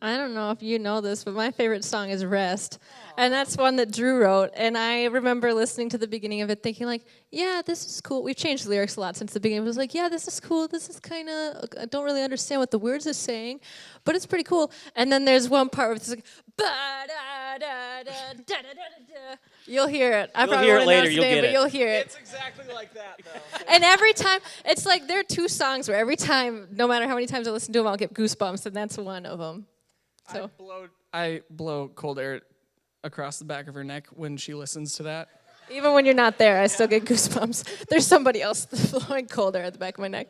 I don't know if you know this, but my favorite song is Rest. And that's one that Drew wrote. And I remember listening to the beginning of it thinking like, yeah, this is cool. We've changed the lyrics a lot since the beginning. It was like, yeah, this is cool. This is kind of, I don't really understand what the words are saying, but it's pretty cool. And then there's one part where it's like, ba-da-da-da-da-da-da-da. You'll hear it. I probably hear it won't later. announce the You'll name, get but it. you'll hear it. It's exactly like that, though. And every time, it's like there are two songs where every time, no matter how many times I listen to them, I'll get goosebumps, and that's one of them. So. I blow cold air across the back of her neck when she listens to that. Even when you're not there, I still get goosebumps. There's somebody else blowing cold air at the back of my neck.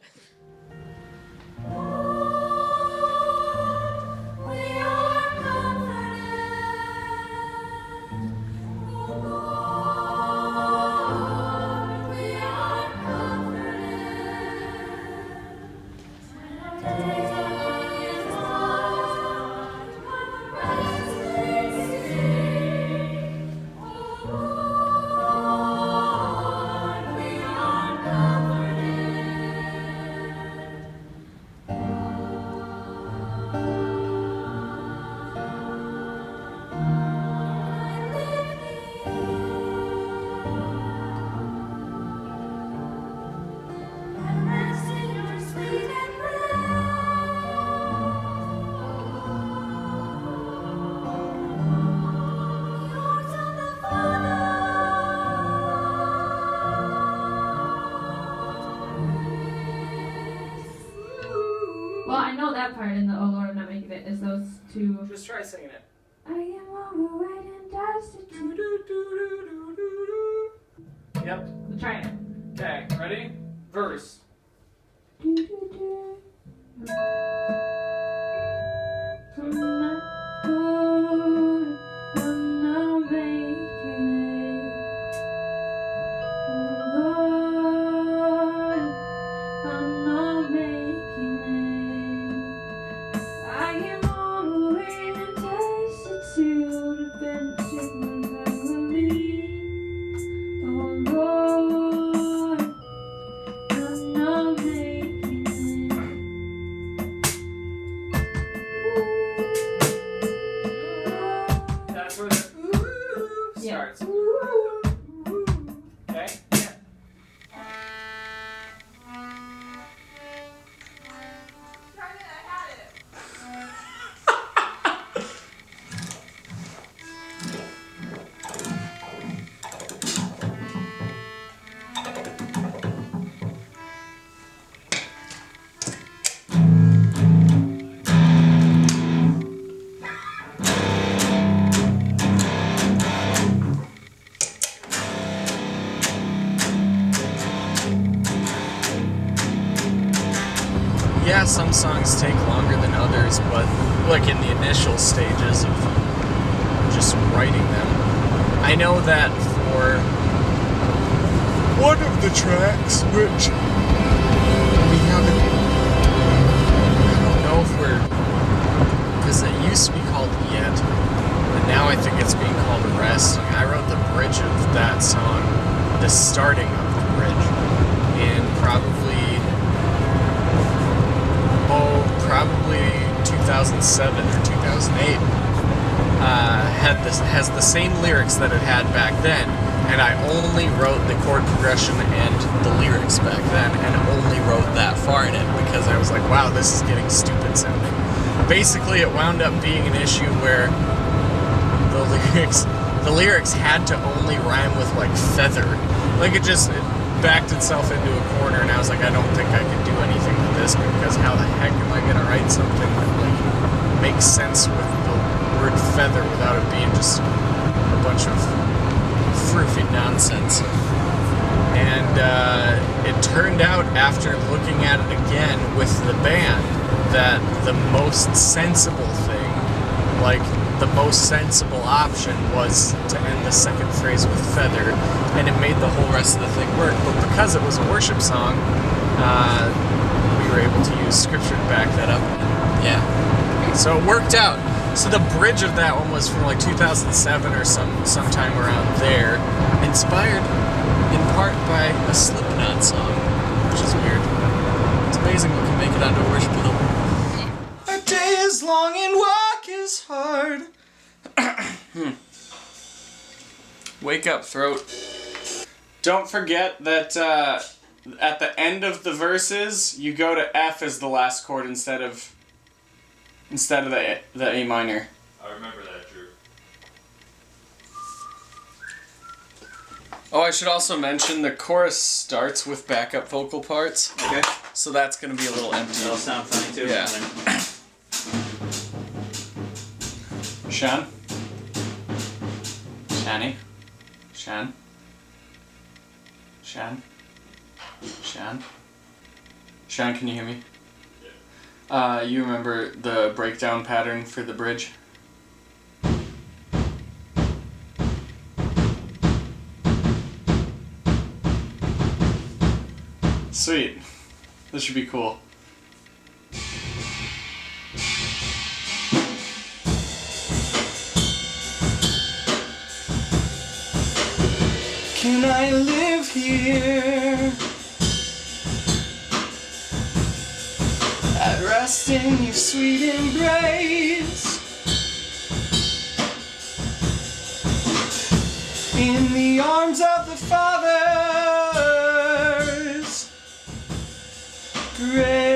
Well, I know that part in the Oh Lord, I'm Not Making It is those two. Just try singing it. I am overweight and destitute. Yep. Try it. Okay, ready? Verse. I'm not good, I'm not making it. Oh Lord, I'm not making it. I am overweight and destitute, a bed sick with family. Oh Lord, I'm not making it. That's where the ooh starts. Okay? Yeah. Yeah, some songs take longer than others, but like in the initial stages of just writing them. I know that for one of the tracks, which we haven't, I don't know if we're, because it used to be called Yet, but now I think it's being called Rest. I wrote the bridge of that song, the starting of the bridge, in probably 2007 or 2008. Has the same lyrics that it had back then, and I only wrote the chord progression and the lyrics back then, and only wrote that far in it because I was like, wow, this is getting stupid sounding. Basically, it wound up being an issue where the lyrics had to only rhyme with like feather. Like it backed itself into a corner, and I was like, I don't think I can do anything with this, because how the heck am I gonna write something that like makes sense with the word feather without it being just a bunch of froofy nonsense. And it turned out, after looking at it again with the band, that the most sensible thing, like the most sensible option, was to end the second phrase with feather, and it made the whole rest of the thing work. But because it was a worship song, we were able to use scripture to back that up. Yeah. So it worked out. So the bridge of that one was from like 2007 or sometime around there, inspired in part by a Slipknot song, which is weird. It's amazing we can make it onto a worship album. A day is long and walking. is hard. Wake up, throat. Don't forget that at the end of the verses, you go to F as the last chord instead of the A minor. I remember that, Drew. Oh, I should also mention the chorus starts with backup vocal parts. Okay. So that's going to be a little empty. That'll sound funny too. Yeah. Shan? Shani? Shan? Shan? Shan? Shan, can you hear me? Yeah. You remember the breakdown pattern for the bridge? Sweet. This should be cool. Can I live here at rest in your sweet embrace, in the arms of the fathers, grace.